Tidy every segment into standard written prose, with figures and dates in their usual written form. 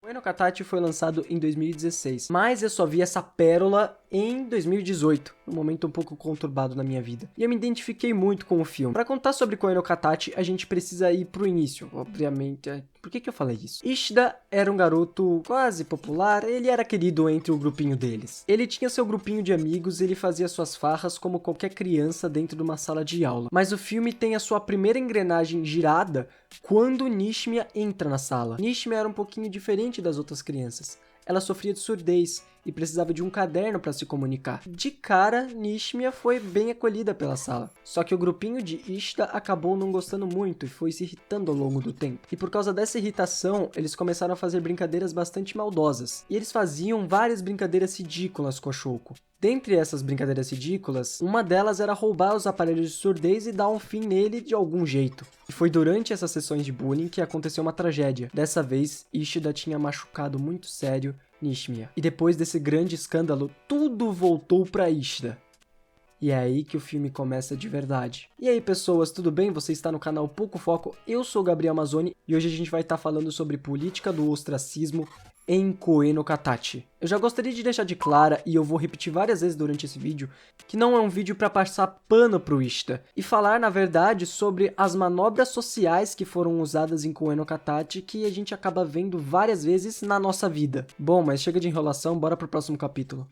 Koe no Katachi foi lançado em 2016, mas eu só vi essa pérola em 2018, um momento um pouco conturbado na minha vida. E eu me identifiquei muito com o filme. Para contar sobre Koe no Katachi, a gente precisa ir pro início, obviamente. Por que eu falei isso? Ishida era um garoto quase popular, ele era querido entre o grupinho deles. Ele tinha seu grupinho de amigos e ele fazia suas farras como qualquer criança dentro de uma sala de aula. Mas o filme tem a sua primeira engrenagem girada quando Nishimiya entra na sala. Nishimiya era um pouquinho diferente das outras crianças. Ela sofria de surdez e precisava de um caderno para se comunicar. De cara, Nishimiya foi bem acolhida pela sala. Só que o grupinho de Ishida acabou não gostando muito e foi se irritando ao longo do tempo. E por causa dessa irritação, eles começaram a fazer brincadeiras bastante maldosas. E eles faziam várias brincadeiras ridículas com a Shouko. Dentre essas brincadeiras ridículas, uma delas era roubar os aparelhos de surdez e dar um fim nele de algum jeito. E foi durante essas sessões de bullying que aconteceu uma tragédia. Dessa vez, Ishida tinha machucado muito sério Nishimiya. E depois desse grande escândalo, tudo voltou pra Ishida. E é aí que o filme começa de verdade. E aí pessoas, tudo bem? Você está no canal Pouco Foco, eu sou o Gabriel Mazzoni e hoje a gente vai estar falando sobre política do ostracismo em Koe no Katachi. Eu já gostaria de deixar de clara, e eu vou repetir várias vezes durante esse vídeo, que não é um vídeo para passar pano pro Ishida, e falar, na verdade, sobre as manobras sociais que foram usadas em Koe no Katachi, que a gente acaba vendo várias vezes na nossa vida. Bom, mas chega de enrolação, bora pro próximo capítulo.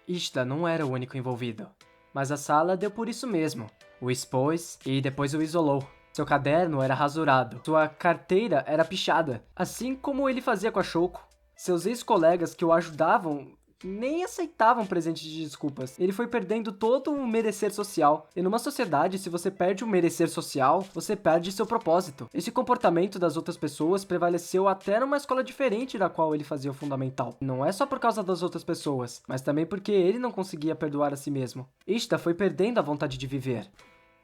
Ishida não era o único envolvido, mas a sala deu por isso mesmo. O expôs e depois o isolou. Seu caderno era rasurado, sua carteira era pichada, assim como ele fazia com a Shouko. Seus ex-colegas que o ajudavam nem aceitavam presentes de desculpas. Ele foi perdendo todo o merecer social. E numa sociedade, se você perde o merecer social, você perde seu propósito. Esse comportamento das outras pessoas prevaleceu até numa escola diferente da qual ele fazia o fundamental. Não é só por causa das outras pessoas, mas também porque ele não conseguia perdoar a si mesmo. Ishida foi perdendo a vontade de viver.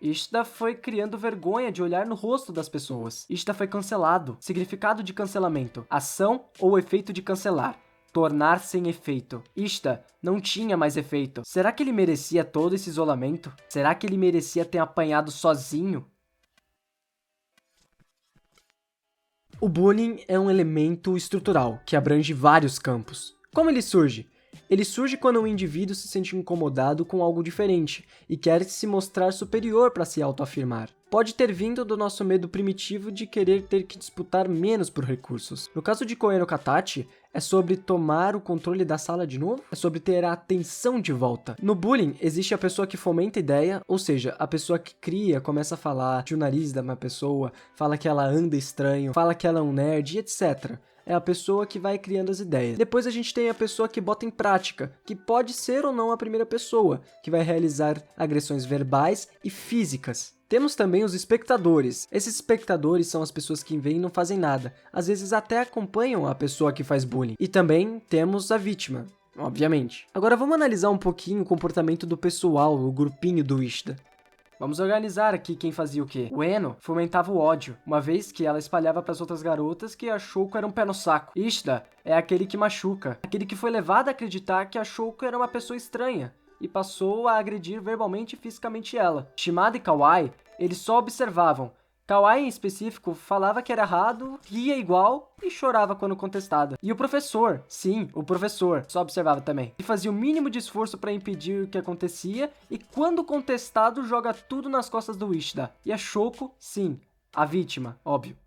Ishida foi criando vergonha de olhar no rosto das pessoas. Ishida foi cancelado. Significado de cancelamento: ação ou efeito de cancelar. Tornar sem efeito. Ishida não tinha mais efeito. Será que ele merecia todo esse isolamento? Será que ele merecia ter apanhado sozinho? O bullying é um elemento estrutural que abrange vários campos. Como ele surge? Ele surge quando um indivíduo se sente incomodado com algo diferente e quer se mostrar superior para se autoafirmar. Pode ter vindo do nosso medo primitivo de querer ter que disputar menos por recursos. No caso de Koe no Katachi, é sobre tomar o controle da sala de novo? É sobre ter a atenção de volta. No bullying, existe a pessoa que fomenta a ideia, ou seja, a pessoa que cria, começa a falar de o nariz da uma pessoa, fala que ela anda estranho, fala que ela é um nerd, etc. É a pessoa que vai criando as ideias. Depois a gente tem a pessoa que bota em prática, que pode ser ou não a primeira pessoa, que vai realizar agressões verbais e físicas. Temos também os espectadores. Esses espectadores são as pessoas que veem e não fazem nada. Às vezes até acompanham a pessoa que faz bullying. E também temos a vítima, obviamente. Agora vamos analisar um pouquinho o comportamento do pessoal, o grupinho do Ishida. Vamos organizar aqui quem fazia o quê. O Eno fomentava o ódio, uma vez que ela espalhava para as outras garotas que a Shouko era um pé no saco. Ishida é aquele que machuca, aquele que foi levado a acreditar que a Shouko era uma pessoa estranha e passou a agredir verbalmente e fisicamente ela. Shimada e Kawai, eles só observavam. Kawai, em específico, falava que era errado, ria igual e chorava quando contestado. E o professor, sim, o professor, só observava também. Ele fazia o mínimo de esforço para impedir o que acontecia e quando contestado, joga tudo nas costas do Ishida. E a Shouko, sim, a vítima, óbvio.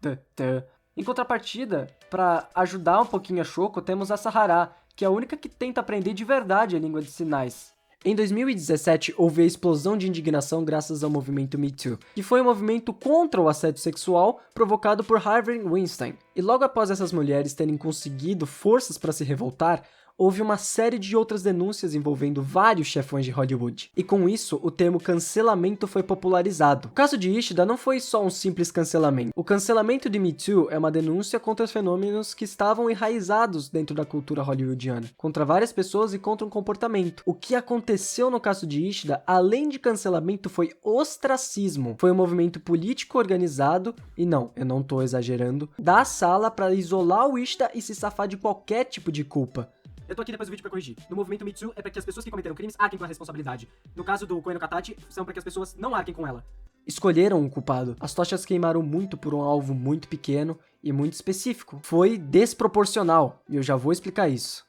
Em contrapartida, para ajudar um pouquinho a Shouko, temos a Sahara, que é a única que tenta aprender de verdade a língua de sinais. Em 2017, houve a explosão de indignação graças ao movimento Me Too, que foi um movimento contra o assédio sexual provocado por Harvey Weinstein. E logo após essas mulheres terem conseguido forças para se revoltar, houve uma série de outras denúncias envolvendo vários chefões de Hollywood. E com isso, o termo cancelamento foi popularizado. O caso de Ishida não foi só um simples cancelamento. O cancelamento de Me Too é uma denúncia contra os fenômenos que estavam enraizados dentro da cultura hollywoodiana, contra várias pessoas e contra um comportamento. O que aconteceu no caso de Ishida, além de cancelamento, foi ostracismo. Foi um movimento político organizado, e não, eu não tô exagerando, da sala para isolar o Ishida e se safar de qualquer tipo de culpa. Eu tô aqui depois do vídeo pra corrigir. No movimento Me Too é pra que as pessoas que cometeram crimes arquem com a responsabilidade. No caso do Koe no Katachi, são pra que as pessoas não arquem com ela. escolheram um culpado. As tochas queimaram muito por um alvo muito pequeno e muito específico. Foi desproporcional, e eu já vou explicar isso.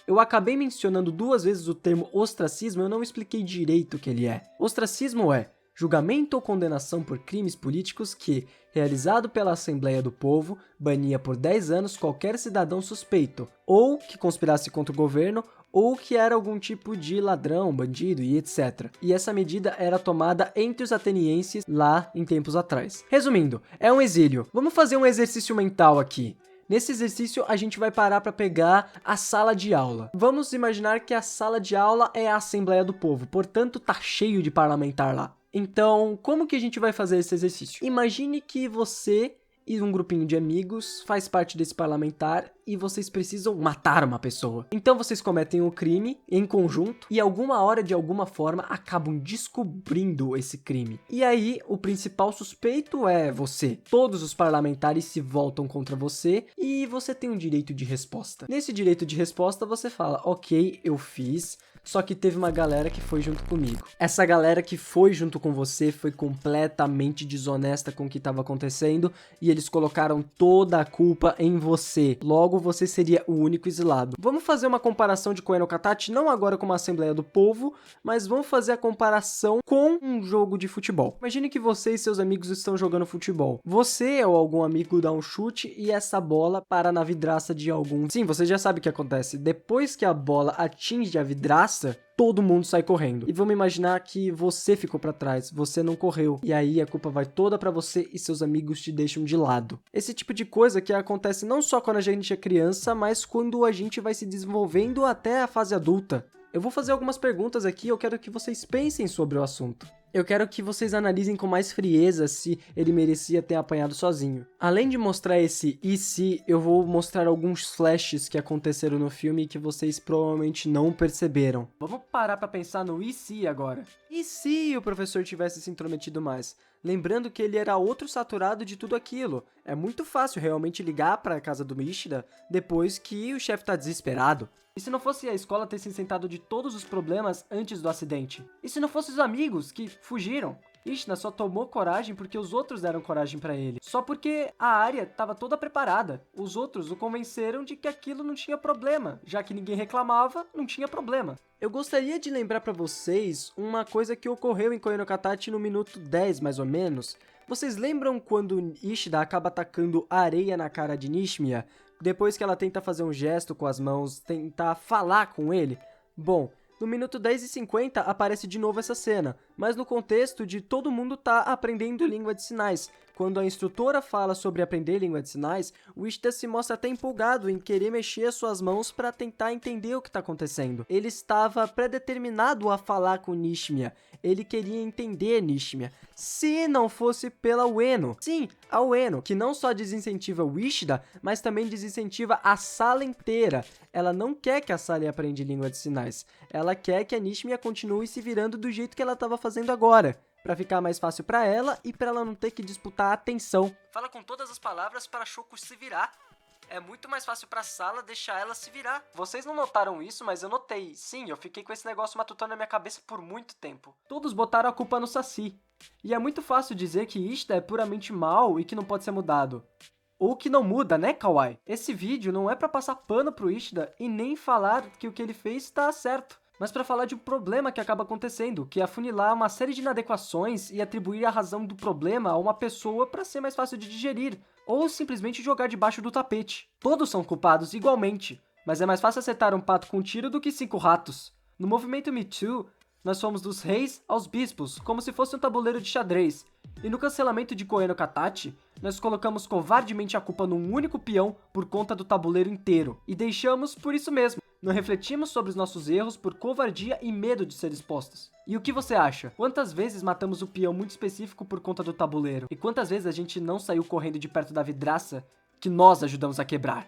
Eu acabei mencionando 2 vezes o termo ostracismo, eu não expliquei direito o que ele é. Ostracismo é julgamento ou condenação por crimes políticos que, realizado pela Assembleia do Povo, bania por 10 anos qualquer cidadão suspeito, ou que conspirasse contra o governo, ou que era algum tipo de ladrão, bandido e etc. E essa medida era tomada entre os atenienses lá em tempos atrás. Resumindo, é um exílio. Vamos fazer um exercício mental aqui. Nesse exercício, a gente vai parar para pegar a sala de aula. Vamos imaginar que a sala de aula é a Assembleia do Povo, portanto tá cheio de parlamentar lá. Então, como que a gente vai fazer esse exercício? Imagine que você e um grupinho de amigos faz parte desse parlamentar e vocês precisam matar uma pessoa. Então vocês cometem o crime em conjunto e alguma hora, de alguma forma, acabam descobrindo esse crime. E aí, o principal suspeito é você. Todos os parlamentares se voltam contra você e você tem um direito de resposta. Nesse direito de resposta, você fala, ok, eu fiz, só que teve uma galera que foi junto comigo. Essa galera que foi junto com você foi completamente desonesta com o que estava acontecendo e eles colocaram toda a culpa em você. Logo, você seria o único exilado. Vamos fazer uma comparação de Koe no Katachi, não agora com uma Assembleia do Povo, mas vamos fazer a comparação com um jogo de futebol. Imagine que você e seus amigos estão jogando futebol. Você ou algum amigo dá um chute e essa bola para na vidraça de algum... Sim, você já sabe o que acontece. Depois que a bola atinge a vidraça, todo mundo sai correndo. E vamos imaginar que você ficou pra trás, você não correu. E aí a culpa vai toda pra você e seus amigos te deixam de lado. Esse tipo de coisa que acontece não só quando a gente é criança, mas quando a gente vai se desenvolvendo até a fase adulta. Eu vou fazer algumas perguntas aqui e eu quero que vocês pensem sobre o assunto. Eu quero que vocês analisem com mais frieza se ele merecia ter apanhado sozinho. Além de mostrar esse e se, eu vou mostrar alguns flashes que aconteceram no filme que vocês provavelmente não perceberam. Vamos parar pra pensar no e se agora. E se o professor tivesse se intrometido mais? Lembrando que ele era outro saturado de tudo aquilo. É muito fácil realmente ligar pra casa do Ishida depois que o chefe tá desesperado. E se não fosse a escola ter se isentado de todos os problemas antes do acidente? E se não fossem os amigos que fugiram? Ishida só tomou coragem porque os outros deram coragem pra ele. Só porque a área estava toda preparada. Os outros o convenceram de que aquilo não tinha problema. Já que ninguém reclamava, não tinha problema. Eu gostaria de lembrar pra vocês uma coisa que ocorreu em Koe no Katachi no minuto 10, mais ou menos. Vocês lembram quando Ishida acaba atacando areia na cara de Nishimiya? Depois que ela tenta fazer um gesto com as mãos, tentar falar com ele? Bom, no minuto 10 e 50 aparece de novo essa cena, mas no contexto de todo mundo tá aprendendo língua de sinais. Quando a instrutora fala sobre aprender língua de sinais, o Ishida se mostra até empolgado em querer mexer suas mãos para tentar entender o que está acontecendo. Ele estava predeterminado a falar com Nishimiya. Ele queria entender Nishimiya, se não fosse pela Ueno. Sim, a Ueno, que não só desincentiva o Ishida, mas também desincentiva a sala inteira. Ela não quer que a Sally aprenda língua de sinais. Ela quer que a Nishimiya continue se virando do jeito que ela estava fazendo agora, pra ficar mais fácil pra ela e pra ela não ter que disputar a atenção. Fala com todas as palavras para Shoko se virar. É muito mais fácil pra sala deixar ela se virar. Vocês não notaram isso, mas eu notei. Sim, eu fiquei com esse negócio matutando na minha cabeça por muito tempo. Todos botaram a culpa no Saci. E é muito fácil dizer que Ishida é puramente mal e que não pode ser mudado. Ou que não muda, né, Kawaii? Esse vídeo não é pra passar pano pro Ishida e nem falar que o que ele fez tá certo, mas para falar de um problema que acaba acontecendo, que é afunilar uma série de inadequações e atribuir a razão do problema a uma pessoa para ser mais fácil de digerir, ou simplesmente jogar debaixo do tapete. Todos são culpados igualmente, mas é mais fácil acertar um pato com um tiro do que 5 ratos. No movimento Me Too, nós fomos dos reis aos bispos, como se fosse um tabuleiro de xadrez. E no cancelamento de Koe no Katachi, nós colocamos covardemente a culpa num único peão por conta do tabuleiro inteiro. E deixamos por isso mesmo. Não refletimos sobre os nossos erros por covardia e medo de ser expostos. E o que você acha? Quantas vezes matamos o peão muito específico por conta do tabuleiro? E quantas vezes a gente não saiu correndo de perto da vidraça que nós ajudamos a quebrar?